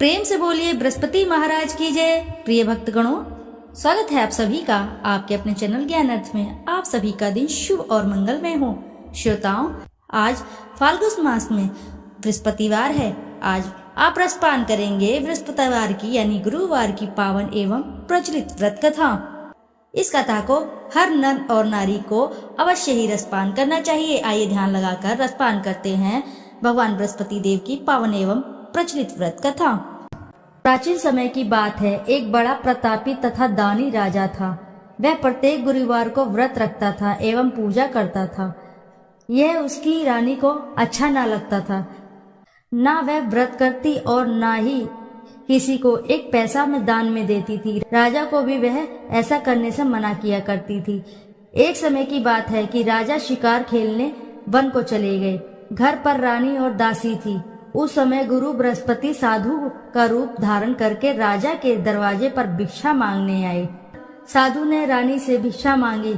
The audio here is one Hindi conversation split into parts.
प्रेम से बोलिए बृहस्पति महाराज की जय। प्रिय भक्तगणों, स्वागत है आप सभी का आपके अपने चैनल ज्ञान अर्थ में। आप सभी का दिन शुभ और मंगलमय हो। श्रोताओं, आज फाल्गुन मास में बृहस्पतिवार है। आज आप रसपान करेंगे बृहस्पतिवार की यानी गुरुवार की पावन एवं प्रचलित व्रत कथा। इस कथा को हर नर और नारी को अवश्य ही रसपान करना चाहिए। आइए ध्यान लगाकर रसपान करते हैं भगवान बृहस्पति देव की पावन एवं प्रचलित व्रत कथा। प्राचीन समय की बात है। एक बड़ा प्रतापी तथा दानी राजा था। वह प्रत्येक गुरुवार को व्रत रखता था एवं पूजा करता था। यह उसकी रानी को अच्छा ना लगता था। ना वह व्रत करती और ना ही किसी को एक पैसा में दान में देती थी। राजा को भी वह ऐसा करने से मना किया करती थी। एक समय की बात है कि राजा शिकार खेलने वन को चले गए। घर पर रानी और दासी थी। उस समय गुरु बृहस्पति साधु का रूप धारण करके राजा के दरवाजे पर भिक्षा मांगने आए। साधु ने रानी से भिक्षा मांगी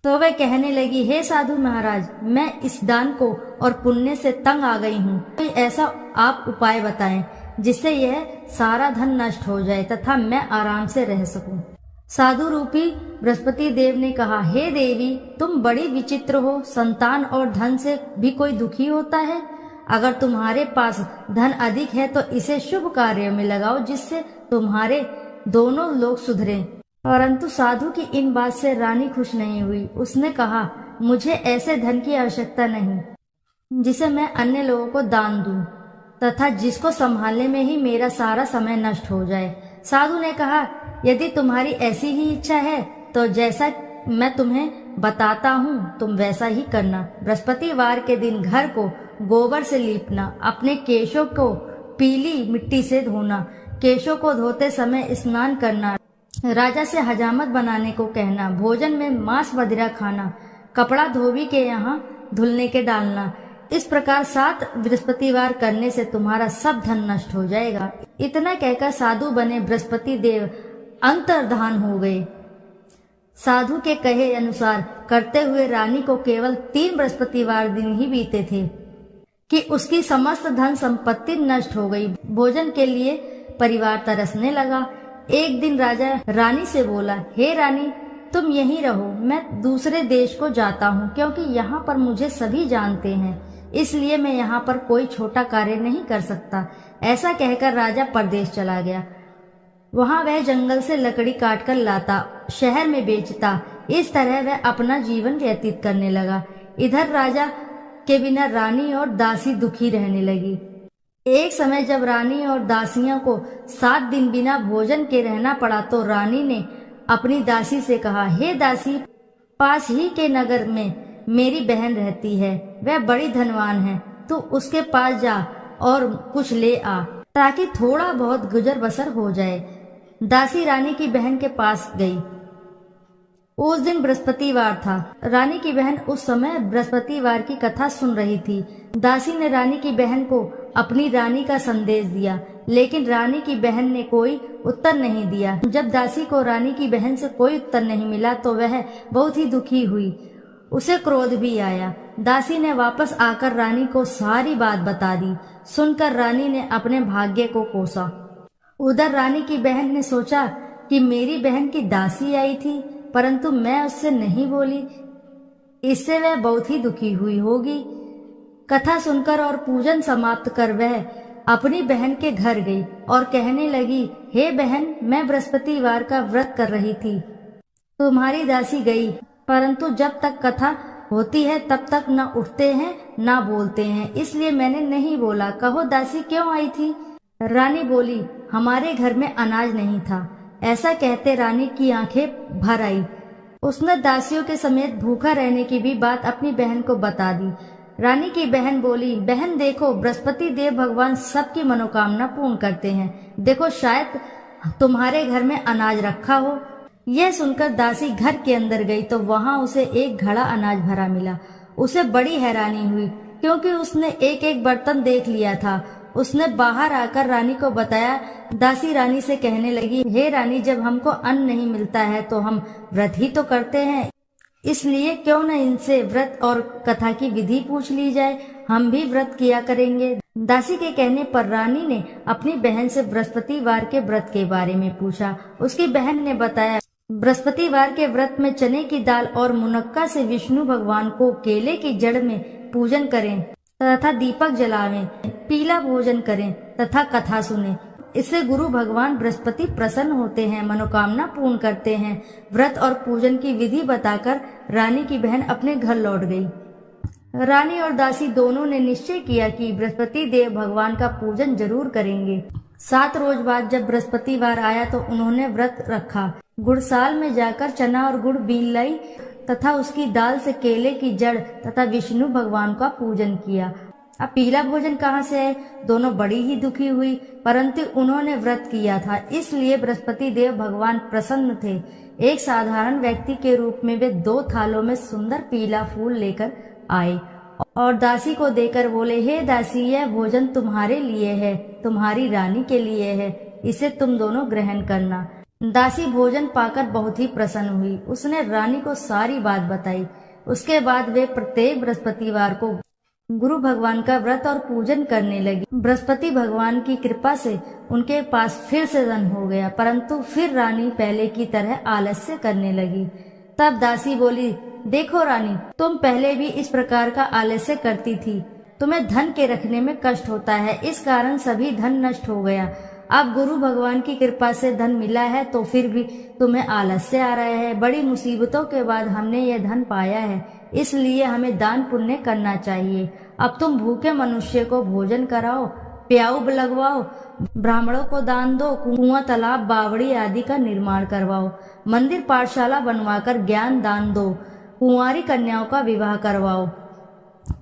तो वह कहने लगी, हे साधु महाराज, मैं इस दान को और पुण्य से तंग आ गई हूँ। कोई ऐसा आप उपाय बताएं जिससे यह सारा धन नष्ट हो जाए तथा मैं आराम से रह सकूं। साधु रूपी बृहस्पति देव ने कहा, हे देवी, तुम बड़ी विचित्र हो। संतान और धन से भी कोई दुखी होता है। अगर तुम्हारे पास धन अधिक है तो इसे शुभ कार्य में लगाओ जिससे तुम्हारे दोनों लोग सुधरें। परंतु साधु की इन बात से रानी खुश नहीं हुई। उसने कहा, मुझे ऐसे धन की आवश्यकता नहीं जिसे मैं अन्य लोगों को दान दूं तथा जिसको संभालने में ही मेरा सारा समय नष्ट हो जाए। साधु ने कहा, यदि तुम्हारी ऐसी ही इच्छा है तो जैसा मैं तुम्हें बताता हूँ तुम वैसा ही करना। बृहस्पतिवार के दिन घर को गोबर से लीपना, अपने केशों को पीली मिट्टी से धोना, केशों को धोते समय स्नान करना, राजा से हजामत बनाने को कहना, भोजन में मांस मदिरा खाना, कपड़ा धोबी के यहाँ धुलने के डालना। इस प्रकार 7 बृहस्पतिवार करने से तुम्हारा सब धन नष्ट हो जाएगा। इतना कहकर साधु बने बृहस्पति देव अंतर्धान हो गए। साधु के कहे अनुसार करते हुए रानी को केवल 3 बृहस्पतिवार दिन ही बीते थे कि उसकी समस्त धन संपत्ति नष्ट हो गई। भोजन के लिए परिवार तरसने लगा। एक दिन राजा रानी से बोला, हे रानी, तुम यहीं रहो, मैं दूसरे देश को जाता हूँ क्योंकि यहाँ पर मुझे सभी जानते हैं, इसलिए मैं यहाँ पर कोई छोटा कार्य नहीं कर सकता। ऐसा कहकर राजा परदेश चला गया। वहाँ वह जंगल से लकड़ी काट कर लाता, शहर में बेचता। इस तरह वह अपना जीवन व्यतीत करने लगा। इधर राजा के बिना रानी और दासी दुखी रहने लगी। एक समय जब रानी और दासियों को 7 दिन बिना भोजन के रहना पड़ा तो रानी ने अपनी दासी से कहा, हे दासी, पास ही के नगर में मेरी बहन रहती है, वह बड़ी धनवान है। तू उसके पास जा और कुछ ले आ ताकि थोड़ा बहुत गुजर बसर हो जाए। दासी रानी की बहन के पास गई। उस दिन बृहस्पतिवार था। रानी की बहन उस समय बृहस्पतिवार की कथा सुन रही थी। दासी ने रानी की बहन को अपनी रानी का संदेश दिया, लेकिन रानी की बहन ने कोई उत्तर नहीं दिया। जब दासी को रानी की बहन से कोई उत्तर नहीं मिला तो वह बहुत ही दुखी हुई। उसे क्रोध भी आया। दासी ने वापस आकर रानी को सारी बात बता दी। सुनकर रानी ने अपने भाग्य को कोसा। उधर रानी की बहन ने सोचा कि मेरी बहन की दासी आई थी परंतु मैं उससे नहीं बोली, इससे वह बहुत ही दुखी हुई होगी। कथा सुनकर और पूजन समाप्त कर वह अपनी बहन के घर गई और कहने लगी, हे बहन, मैं बृहस्पतिवार का व्रत कर रही थी। तुम्हारी दासी गई, परंतु जब तक कथा होती है तब तक न उठते हैं न बोलते हैं, इसलिए मैंने नहीं बोला। कहो दासी क्यों आई थी? रानी बोली, हमारे घर में अनाज नहीं था। ऐसा कहते रानी की आंखें भर आई। उसने दासियों के समेत भूखा रहने की भी बात अपनी बहन को बता दी। रानी की बहन बोली, बहन देखो, बृहस्पति देव भगवान सबकी मनोकामना पूर्ण करते हैं। देखो, शायद तुम्हारे घर में अनाज रखा हो। यह सुनकर दासी घर के अंदर गई तो वहां उसे एक घड़ा अनाज भरा मिला। उसे बड़ी हैरानी हुई क्योंकि उसने एक एक बर्तन देख लिया था। उसने बाहर आकर रानी को बताया। दासी रानी से कहने लगी, हे रानी, जब हमको अन्न नहीं मिलता है तो हम व्रत ही तो करते हैं, इसलिए क्यों न इनसे व्रत और कथा की विधि पूछ ली जाए, हम भी व्रत किया करेंगे। दासी के कहने पर रानी ने अपनी बहन से बृहस्पतिवार के व्रत के बारे में पूछा। उसकी बहन ने बताया, बृहस्पतिवार के व्रत में चने की दाल और मुनक्का से विष्णु भगवान को केले की जड़ में पूजन करें तथा दीपक जलावें, पीला भोजन करें तथा कथा सुने। इससे गुरु भगवान बृहस्पति प्रसन्न होते हैं, मनोकामना पूर्ण करते हैं। व्रत और पूजन की विधि बताकर रानी की बहन अपने घर लौट गई। रानी और दासी दोनों ने निश्चय किया कि बृहस्पति देव भगवान का पूजन जरूर करेंगे। 7 रोज बाद जब बृहस्पतिवार आया तो उन्होंने व्रत रखा। गुड़साल में जाकर चना और गुड़ बीन लाई तथा उसकी दाल से केले की जड़ तथा विष्णु भगवान का पूजन किया। अब पीला भोजन कहाँ से है? दोनों बड़ी ही दुखी हुई, परंतु उन्होंने व्रत किया था, इसलिए बृहस्पति देव भगवान प्रसन्न थे। एक साधारण व्यक्ति के रूप में वे 2 थालों में सुंदर पीला फूल लेकर आए और दासी को देकर बोले, हे दासी, यह भोजन तुम्हारे लिए है, तुम्हारी रानी के लिए है, इसे तुम दोनों ग्रहण करना। दासी भोजन पाकर बहुत ही प्रसन्न हुई। उसने रानी को सारी बात बताई। उसके बाद वे प्रत्येक बृहस्पतिवार को गुरु भगवान का व्रत और पूजन करने लगी। बृहस्पति भगवान की कृपा से उनके पास फिर से धन हो गया, परंतु फिर रानी पहले की तरह आलस्य करने लगी। तब दासी बोली, देखो रानी, तुम पहले भी इस प्रकार का आलस्य करती थी। तुम्हें धन के रखने में कष्ट होता है, इस कारण सभी धन नष्ट हो गया। अब गुरु भगवान की कृपा से धन मिला है तो फिर भी तुम्हें आलस्य आ रहा है। बड़ी मुसीबतों के बाद हमने यह धन पाया है, इसलिए हमें दान पुण्य करना चाहिए। अब तुम भूखे मनुष्य को भोजन कराओ, प्याऊ लगवाओ, ब्राह्मणों को दान दो, कुआं, तालाब, बावड़ी आदि का निर्माण करवाओ, मंदिर पाठशाला बनवाकर ज्ञान दान दो, कुंवारी कन्याओं का विवाह करवाओ,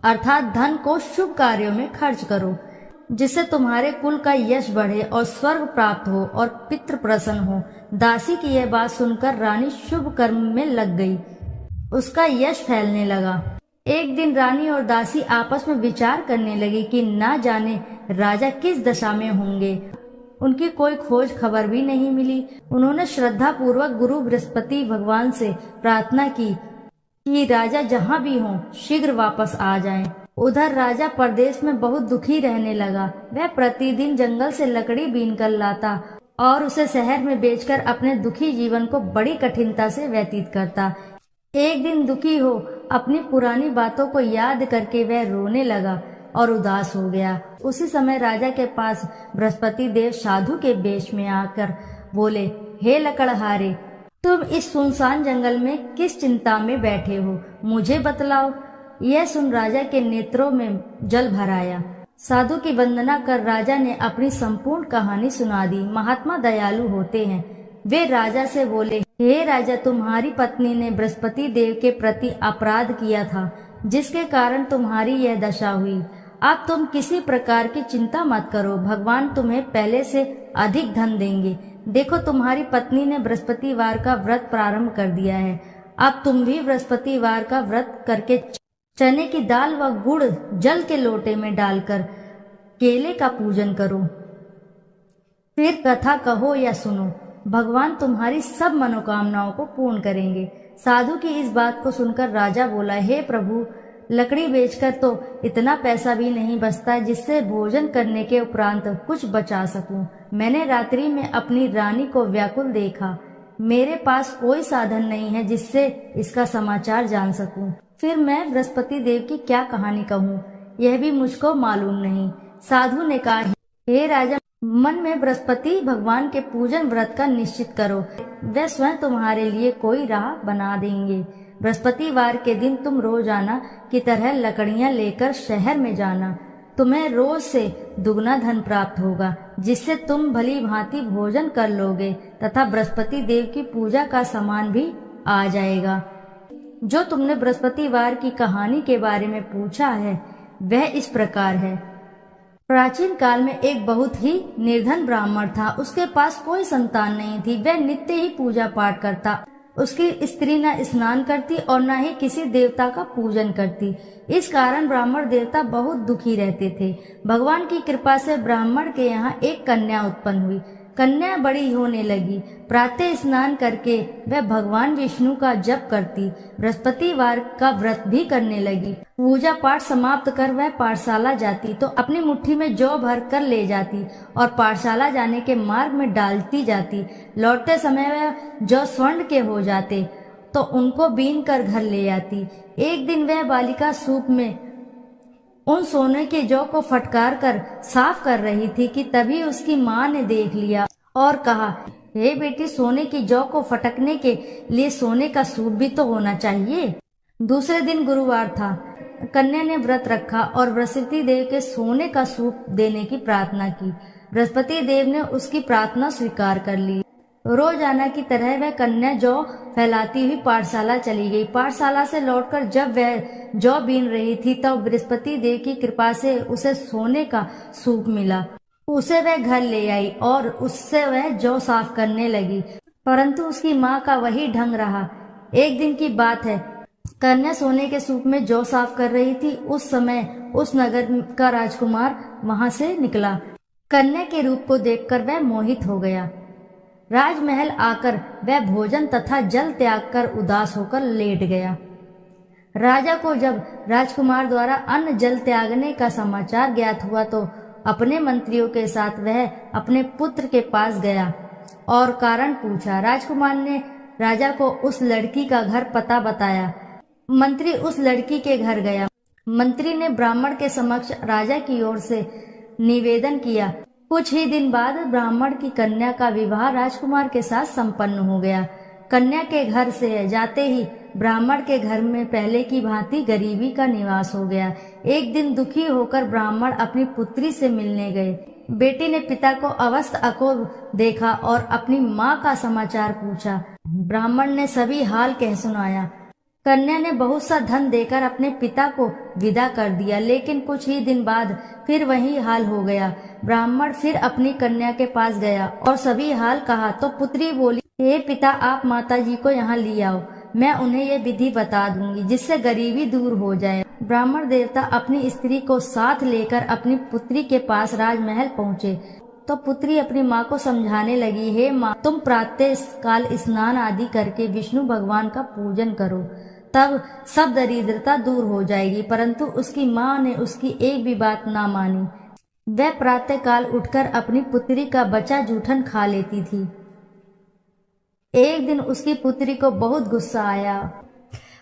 अर्थात धन को शुभ कार्यों में खर्च करो, जिससे तुम्हारे कुल का यश बढ़े और स्वर्ग प्राप्त हो और पितृ प्रसन्न हो। दासी की यह बात सुनकर रानी शुभ कर्म में लग गई। उसका यश फैलने लगा। एक दिन रानी और दासी आपस में विचार करने लगी कि ना जाने राजा किस दशा में होंगे। उनकी कोई खोज खबर भी नहीं मिली। उन्होंने श्रद्धा पूर्वक गुरु बृहस्पति भगवान से प्रार्थना की कि राजा जहाँ भी हों शीघ्र वापस आ जाएं। उधर राजा परदेश में बहुत दुखी रहने लगा। वह प्रतिदिन जंगल से लकड़ी बीन कर लाता और उसे शहर में बेचकर अपने दुखी जीवन को बड़ी कठिनता से व्यतीत करता। एक दिन दुखी हो अपनी पुरानी बातों को याद करके वह रोने लगा और उदास हो गया। उसी समय राजा के पास बृहस्पति देव साधु के वेश में आकर बोले, हे लकड़हारे, तुम इस सुनसान जंगल में किस चिंता में बैठे हो, मुझे बतलाओ। यह सुन राजा के नेत्रों में जल भर आया। साधु की वंदना कर राजा ने अपनी संपूर्ण कहानी सुना दी। महात्मा दयालु होते हैं। वे राजा से बोले, हे राजा, तुम्हारी पत्नी ने बृहस्पति देव के प्रति अपराध किया था, जिसके कारण तुम्हारी यह दशा हुई। अब तुम किसी प्रकार की चिंता मत करो, भगवान तुम्हें पहले से अधिक धन देंगे। देखो, तुम्हारी पत्नी ने बृहस्पतिवार का व्रत प्रारंभ कर दिया है। अब तुम भी बृहस्पतिवार का व्रत करके चने की दाल व गुड़ जल के लोटे में डालकर केले का पूजन करो। फिर कथा कहो या सुनो, भगवान तुम्हारी सब मनोकामनाओं को पूर्ण करेंगे। साधु की इस बात को सुनकर राजा बोला, हे प्रभु, लकड़ी बेचकर तो इतना पैसा भी नहीं बचता जिससे भोजन करने के उपरांत कुछ बचा सकूं। मैंने रात्रि में अपनी रानी को व्याकुल देखा। मेरे पास कोई साधन नहीं है जिससे इसका समाचार जान सकूं। फिर मैं बृहस्पति देव की क्या कहानी कहूँ, यह भी मुझको मालूम नहीं। साधु ने कहा, हे राजा, मन में बृहस्पति भगवान के पूजन व्रत का निश्चित करो, वे स्वयं तुम्हारे लिए कोई राह बना देंगे। बृहस्पतिवार के दिन तुम रोजाना की तरह लकड़ियां लेकर शहर में जाना। तुम्हें रोज से दुगना धन प्राप्त होगा, जिससे तुम भली भांति भोजन कर लोगे तथा बृहस्पति देव की पूजा का सामान भी आ जाएगा। जो तुमने बृहस्पतिवार की कहानी के बारे में पूछा है वह इस प्रकार है। प्राचीन काल में एक बहुत ही निर्धन ब्राह्मण था। उसके पास कोई संतान नहीं थी। वह नित्य ही पूजा पाठ करता। उसकी स्त्री न स्नान करती और न ही किसी देवता का पूजन करती। इस कारण ब्राह्मण देवता बहुत दुखी रहते थे। भगवान की कृपा से ब्राह्मण के यहाँ एक कन्या उत्पन्न हुई। कन्या बड़ी होने लगी। प्रातः स्नान करके वह भगवान विष्णु का जप करती, बृहस्पतिवार का व्रत भी करने लगी। पूजा पाठ समाप्त कर वह पाठशाला जाती तो अपनी मुट्ठी में जौ भर कर ले जाती और पाठशाला जाने के मार्ग में डालती जाती। लौटते समय वह जौ स्वर्ण के हो जाते तो उनको बीन कर घर ले आती। एक दिन वह बालिका सूप में उन सोने के जौ को फटकार कर साफ कर रही थी कि तभी उसकी माँ ने देख लिया और कहा, हे बेटी, सोने की जौ को फटकने के लिए सोने का सूप भी तो होना चाहिए। दूसरे दिन गुरुवार था। कन्या ने व्रत रखा और बृहस्पति देव के सोने का सूप देने की प्रार्थना की। बृहस्पति देव ने उसकी प्रार्थना स्वीकार कर ली। रोजाना की तरह वह कन्या जौ फैलाती हुई पाठशाला चली गई। पाठशाला से लौटकर जब वह जौ बीन रही थी तब बृहस्पति देव की कृपा से उसे सोने का सूप मिला। उसे वह घर ले आई और उससे वह जौ साफ करने लगी, परंतु उसकी माँ का वही ढंग रहा। एक दिन की बात है, कन्या सोने के सूप में जौ साफ कर रही थी। उस समय उस नगर का राजकुमार वहां से निकला। कन्या के रूप को देखकर वह मोहित हो गया। राजमहल आकर वह भोजन तथा जल त्याग कर उदास होकर लेट गया। राजा को जब राजकुमार द्वारा अन्न जल त्यागने का समाचार ज्ञात हुआ तो अपने मंत्रियों के साथ वह अपने पुत्र के पास गया और कारण पूछा। राजकुमार ने राजा को उस लड़की का घर पता बताया। मंत्री उस लड़की के घर गया। मंत्री ने ब्राह्मण के समक्ष राजा की ओर से निवेदन किया। कुछ ही दिन बाद ब्राह्मण की कन्या का विवाह राजकुमार के साथ संपन्न हो गया। कन्या के घर से जाते ही ब्राह्मण के घर में पहले की भांति गरीबी का निवास हो गया। एक दिन दुखी होकर ब्राह्मण अपनी पुत्री से मिलने गए। बेटी ने पिता को अवस्था को देखा और अपनी माँ का समाचार पूछा। ब्राह्मण ने सभी हाल कह सुनाया। कन्या ने बहुत सा धन देकर अपने पिता को विदा कर दिया, लेकिन कुछ ही दिन बाद फिर वही हाल हो गया। ब्राह्मण फिर अपनी कन्या के पास गया और सभी हाल कहा तो पुत्री बोली, हे पिता, आप माता जी को यहाँ ले आओ, मैं उन्हें ये विधि बता दूंगी जिससे गरीबी दूर हो जाए। ब्राह्मण देवता अपनी स्त्री को साथ लेकर अपनी पुत्री के पास राजमहल पहुँचे तो पुत्री अपनी माँ को समझाने लगी, हे माँ, तुम प्रातः काल स्नान आदि करके विष्णु भगवान का पूजन करो, तब सब दरिद्रता दूर हो जाएगी। परंतु उसकी माँ ने उसकी एक भी बात ना मानी। वह प्रातः काल उठकर अपनी पुत्री का बचा जूठन खा लेती थी। एक दिन उसकी पुत्री को बहुत गुस्सा आया।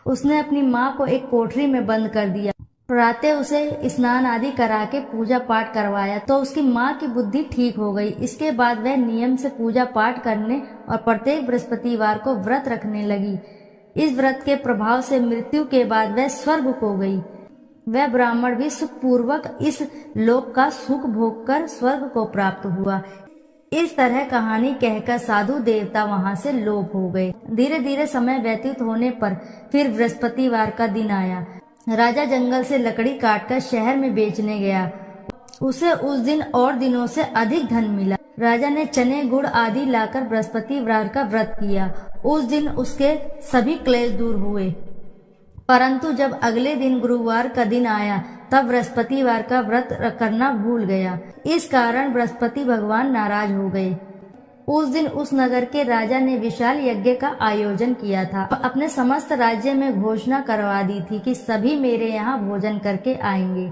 उसने अपनी माँ को एक कोठरी में बंद कर दिया। प्रातः उसे स्नान आदि करा के पूजा पाठ करवाया तो उसकी माँ की बुद्धि ठीक हो गई। इसके बाद वह नियम से पूजा पाठ करने और प्रत्येक बृहस्पतिवार को व्रत रखने लगी। इस व्रत के प्रभाव से मृत्यु के बाद वह स्वर्ग को गई। वह ब्राह्मण भी सुखपूर्वक इस लोक का सुख भोग कर स्वर्ग को प्राप्त हुआ। इस तरह कहानी कहकर साधु देवता वहां से लोप हो गए। धीरे धीरे समय व्यतीत होने पर फिर बृहस्पतिवार का दिन आया। राजा जंगल से लकड़ी काटकर शहर में बेचने गया। उसे उस दिन और दिनों से अधिक धन मिला। राजा ने चने गुड़ आदि लाकर बृहस्पतिवार का व्रत किया। उस दिन उसके सभी क्लेश दूर हुए। परंतु जब अगले दिन गुरुवार का दिन आया तब बृहस्पतिवार का व्रत करना भूल गया। इस कारण बृहस्पति भगवान नाराज हो गए। उस दिन उस नगर के राजा ने विशाल यज्ञ का आयोजन किया था। अपने समस्त राज्य में घोषणा करवा दी थी कि सभी मेरे यहाँ भोजन करके आएंगे,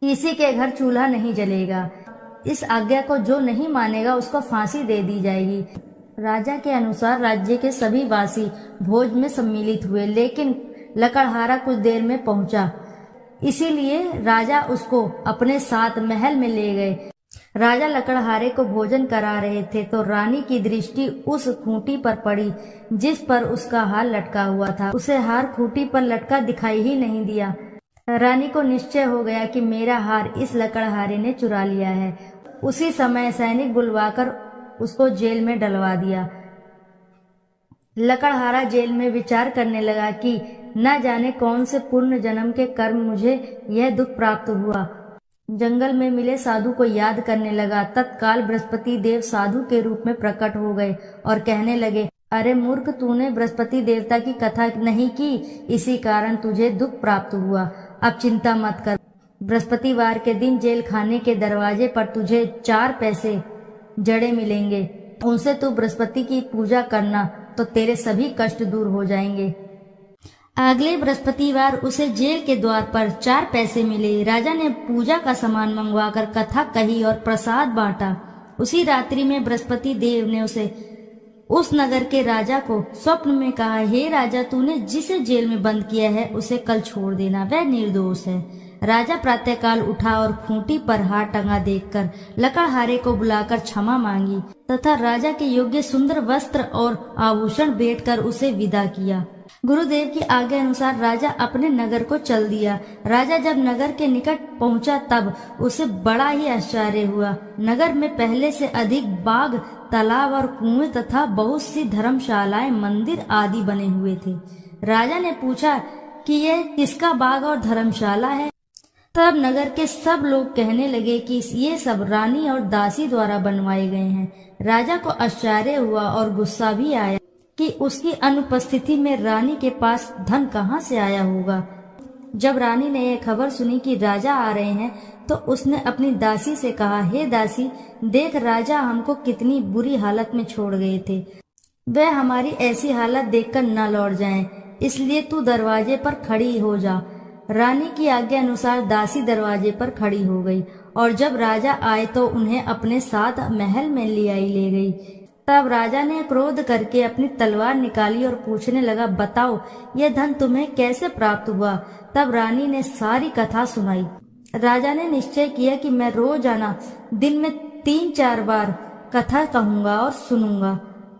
किसी के घर चूल्हा नहीं जलेगा। इस आज्ञा को जो नहीं मानेगा उसको फांसी दे दी जाएगी। राजा के अनुसार राज्य के सभी वासी भोज में सम्मिलित हुए, लेकिन लकड़हारा कुछ देर में पहुंचा, इसीलिए राजा उसको अपने साथ महल में ले गए। राजा लकड़हारे को भोजन करा रहे थे तो रानी की दृष्टि उस खूंटी पर पड़ी जिस पर उसका हार लटका हुआ था। उसे हार खूंटी पर लटका दिखाई ही नहीं दिया। रानी को निश्चय हो गया कि मेरा हार इस लकड़हारे ने चुरा लिया है। उसी समय सैनिक बुलवाकर उसको जेल में डलवा दिया। लकड़हारा जेल में विचार करने लगा कि न जाने कौन से पूर्ण जन्म के कर्म मुझे यह दुख प्राप्त हुआ। जंगल में मिले साधु को याद करने लगा। तत्काल बृहस्पति देव साधु के रूप में प्रकट हो गए और कहने लगे, अरे मूर्ख, तूने बृहस्पति देवता की कथा नहीं की, इसी कारण तुझे दुख प्राप्त हुआ। अब चिंता मत कर। बृहस्पतिवार के दिन जेल खाने के दरवाजे पर तुझे 4 पैसे जड़े मिलेंगे। उनसे तू बृहस्पति की पूजा करना तो तेरे सभी कष्ट दूर हो जाएंगे। अगले बृहस्पतिवार उसे जेल के द्वार पर 4 पैसे मिले। राजा ने पूजा का सामान मंगवाकर कथा कही और प्रसाद बांटा। उसी रात्रि में बृहस्पति देव ने उस नगर के राजा को स्वप्न में कहा, हे राजा, तूने जिसे जेल में बंद किया है उसे कल छोड़ देना, वह निर्दोष है। राजा प्रातःकाल उठा और खूंटी पर हाथ टंगा देखकर लकड़हारे को बुलाकर क्षमा मांगी तथा राजा के योग्य सुंदर वस्त्र और आभूषण भेंट कर उसे विदा किया। गुरुदेव की आज्ञा अनुसार राजा अपने नगर को चल दिया। राजा जब नगर के निकट पहुंचा तब उसे बड़ा ही आश्चर्य हुआ। नगर में पहले से अधिक बाग, तालाब और कुएं तथा बहुत सी धर्मशालाएं, मंदिर आदि बने हुए थे। राजा ने पूछा कि यह किसका बाग और धर्मशाला है? तब नगर के सब लोग कहने लगे कि ये सब रानी और दासी द्वारा बनवाए गए हैं। राजा को आश्चर्य हुआ और गुस्सा भी आया कि उसकी अनुपस्थिति में रानी के पास धन कहाँ से आया होगा। जब रानी ने यह खबर सुनी कि राजा आ रहे हैं तो उसने अपनी दासी से कहा, हे दासी, देख राजा हमको कितनी बुरी हालत में छोड़ गए थे। वह हमारी ऐसी हालत देखकर न लौट जाएं, इसलिए तू दरवाजे पर खड़ी हो जा। रानी की आज्ञा अनुसार दासी दरवाजे पर खड़ी हो गई और जब राजा आए तो उन्हें अपने साथ महल में ले गई। तब राजा ने क्रोध करके अपनी तलवार निकाली और पूछने लगा, बताओ यह धन तुम्हें कैसे प्राप्त हुआ? तब रानी ने सारी कथा सुनाई। राजा ने निश्चय किया कि मैं रोजाना दिन में 3-4 बार कथा कहूंगा और सुनूंगा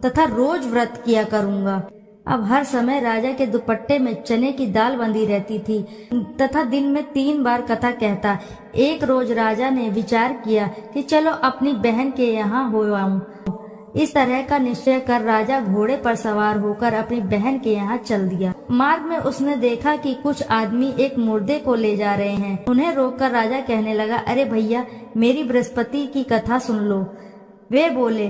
तथा रोज व्रत किया करूंगा। अब हर समय राजा के दुपट्टे में चने की दाल बंधी रहती थी तथा दिन में 3 बार कथा कहता। एक रोज राजा ने विचार किया कि चलो अपनी बहन के यहाँ हो आऊं। इस तरह का निश्चय कर राजा घोड़े पर सवार होकर अपनी बहन के यहाँ चल दिया। मार्ग में उसने देखा कि कुछ आदमी एक मुर्दे को ले जा रहे हैं। उन्हें रोककर राजा कहने लगा, अरे भैया, मेरी बृहस्पति की कथा सुन लो। वे बोले,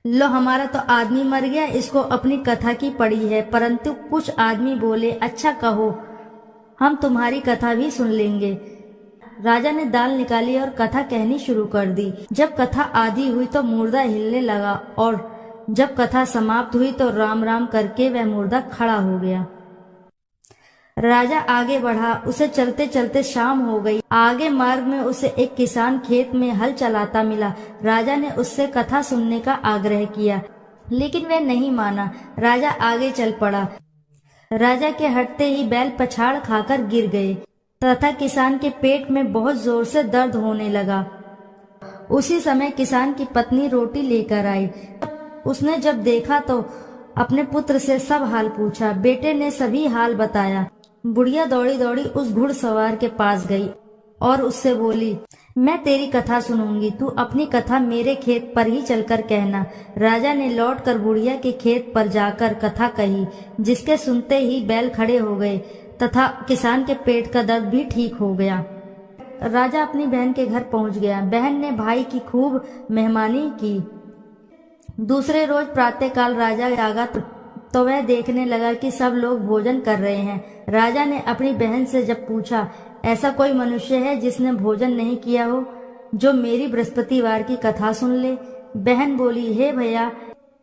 लो, हमारा तो आदमी मर गया, इसको अपनी कथा की पड़ी है। परंतु कुछ आदमी बोले, अच्छा कहो, हम तुम्हारी कथा भी सुन लेंगे। राजा ने दाल निकाली और कथा कहनी शुरू कर दी। जब कथा आधी हुई तो मुर्दा हिलने लगा और जब कथा समाप्त हुई तो राम राम करके वह मुर्दा खड़ा हो गया। राजा आगे बढ़ा। उसे चलते चलते शाम हो गई। आगे मार्ग में उसे एक किसान खेत में हल चलाता मिला। राजा ने उससे कथा सुनने का आग्रह किया, लेकिन वह नहीं माना। राजा आगे चल पड़ा। राजा के हटते ही बैल पछाड़ खाकर गिर गए तथा किसान के पेट में बहुत जोर से दर्द होने लगा। उसी समय किसान की पत्नी रोटी लेकर आई। उसने जब देखा तो अपने पुत्र से सब हाल पूछा। बेटे ने सभी हाल बताया। बुढ़िया दौड़ी दौड़ी उस घुड़सवार के पास गई और उससे बोली, मैं तेरी कथा सुनूंगी, तू अपनी कथा मेरे खेत पर ही चलकर कहना। राजा ने लौटकर बुढ़िया के खेत पर जाकर कथा कही, जिसके सुनते ही बैल खड़े हो गए तथा किसान के पेट का दर्द भी ठीक हो गया। राजा अपनी बहन के घर पहुंच गया। बहन ने भाई की खूब मेहमानी की। दूसरे रोज प्रातःकाल राजा जागा तो वह देखने लगा कि सब लोग भोजन कर रहे हैं। राजा ने अपनी बहन से जब पूछा, ऐसा कोई मनुष्य है जिसने भोजन नहीं किया हो, जो मेरी बृहस्पतिवार की कथा सुन ले? बहन बोली, हे भैया,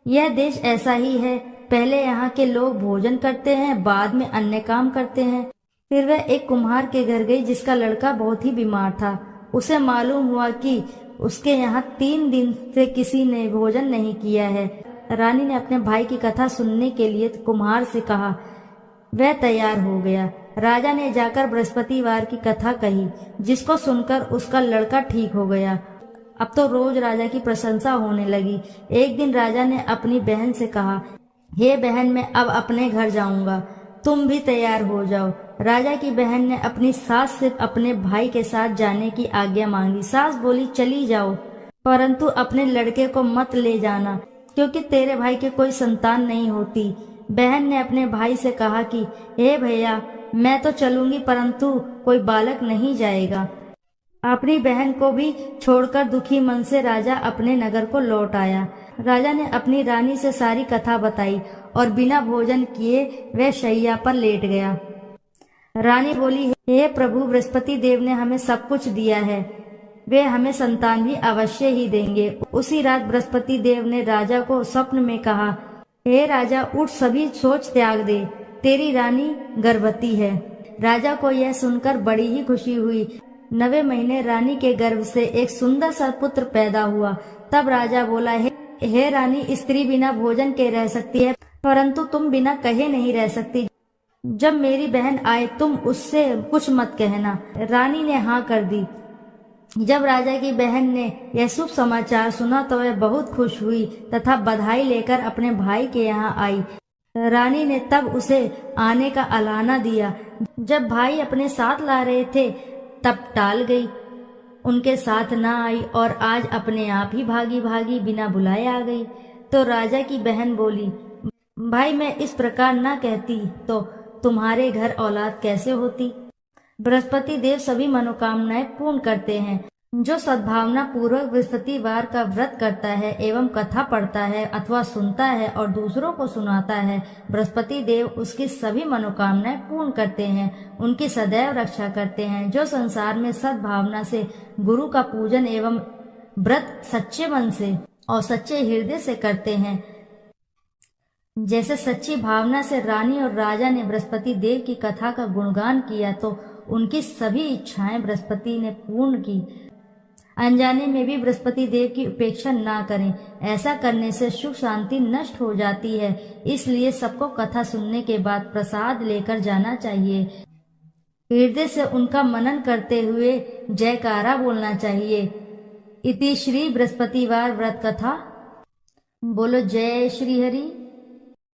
यह देश ऐसा ही है। पहले यहाँ के लोग भोजन करते हैं, बाद में अन्य काम करते हैं। फिर वह एक कुम्हार के घर गई जिसका लड़का बहुत ही बीमार था। उसे मालूम हुआ कि उसके यहाँ 3 दिन से किसी ने भोजन नहीं किया है। रानी ने अपने भाई की कथा सुनने के लिए कुम्हार से कहा। वह तैयार हो गया। राजा ने जाकर बृहस्पतिवार की कथा कही, जिसको सुनकर उसका लड़का ठीक हो गया। अब तो रोज राजा की प्रशंसा होने लगी। एक दिन राजा ने अपनी बहन से कहा, हे बहन, मैं अब अपने घर जाऊंगा, तुम भी तैयार हो जाओ। राजा की बहन ने अपनी सास से अपने भाई के साथ जाने की आज्ञा मांगी। सास बोली, चली जाओ, परंतु अपने लड़के को मत ले जाना, क्योंकि तेरे भाई के कोई संतान नहीं होती। बहन ने अपने भाई से कहा कि हे भैया, मैं तो चलूंगी, परंतु कोई बालक नहीं जाएगा। अपनी बहन को भी छोड़कर दुखी मन से राजा अपने नगर को लौट आया। राजा ने अपनी रानी से सारी कथा बताई और बिना भोजन किए वह शैया पर लेट गया। रानी बोली, हे प्रभु, बृहस्पति देव ने हमें सब कुछ दिया है, वे हमें संतान भी अवश्य ही देंगे। उसी रात बृहस्पति देव ने राजा को स्वप्न में कहा, हे राजा, उठ, सभी सोच त्याग दे, तेरी रानी गर्भवती है। राजा को यह सुनकर बड़ी ही खुशी हुई। 9वें महीने रानी के गर्भ से एक सुंदर सा पुत्र पैदा हुआ। तब राजा बोला, हे रानी, स्त्री बिना भोजन के रह सकती है, परंतु तुम बिना कहे नहीं रह सकती। जब मेरी बहन आए तुम उससे कुछ मत कहना। रानी ने हाँ कर दी। जब राजा की बहन ने यह शुभ समाचार सुना तो वह बहुत खुश हुई तथा बधाई लेकर अपने भाई के यहाँ आई। रानी ने तब उसे आने का अलाना दिया। जब भाई अपने साथ ला रहे थे तब टाल गई, उनके साथ ना आई और आज अपने आप ही भागी भागी बिना बुलाए आ गई। तो राजा की बहन बोली, भाई, मैं इस प्रकार ना कहती तो तुम्हारे घर औलाद कैसे होती। बृहस्पति देव सभी मनोकामनाएं पूर्ण करते हैं। जो सद्भावना पूर्वक बृहस्पतिवार का व्रत करता है एवं कथा पढ़ता है अथवा सुनता है और दूसरों को सुनाता है, बृहस्पति देव उसकी सभी मनोकामनाएं पूर्ण करते हैं, उनकी सदैव रक्षा करते हैं। जो संसार में सद्भावना से गुरु का पूजन एवं व्रत सच्चे मन से और सच्चे हृदय से करते हैं, जैसे सच्ची भावना से रानी और राजा ने बृहस्पति देव की कथा का गुणगान किया तो उनकी सभी इच्छाएं बृहस्पति ने पूर्ण की। अनजाने में भी बृहस्पति देव की उपेक्षा ना करें, ऐसा करने से सुख शांति नष्ट हो जाती है। इसलिए सबको कथा सुनने के बाद प्रसाद लेकर जाना चाहिए। हृदय से उनका मनन करते हुए जयकारा बोलना चाहिए। इति श्री बृहस्पतिवार व्रत कथा। बोलो जय श्री हरि।